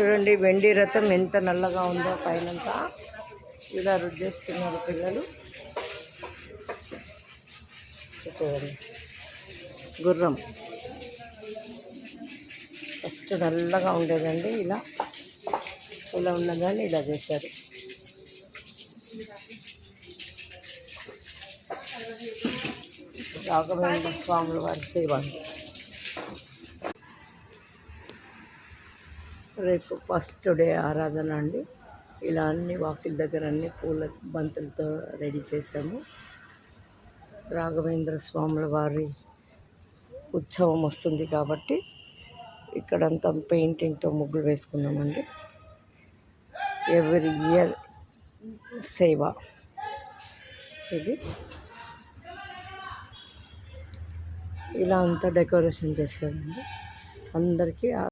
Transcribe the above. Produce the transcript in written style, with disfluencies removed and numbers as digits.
చూడండి వెండి రథం ఎంత నల్లగా ఉందో పైనంతా ఇలా రుద్దేస్తున్నారు పిల్లలు. చూడండి గుర్రం ఫస్ట్ నల్లగా ఉండేదండి, ఇలా ఉన్నదాన్ని ఇలా చేశారు. రాఘవేంద్ర స్వాముల వారి సేవ. రేపు ఫస్ట్ డే ఆరాధన అండి. ఇలా అన్ని వాకిల దగ్గర అన్ని పూల బంతులతో రెడీ చేసాము. రాఘవేంద్ర స్వాముల వారి ఉత్సవం వస్తుంది కాబట్టి ఇక్కడంతా పెయింటింగ్తో ముగ్గులు వేసుకున్నామండి. ఎవ్రీ ఇయర్ సేవ ఇది. ఇలా అంతా డెకరేషన్ చేశారండి. అందరికీ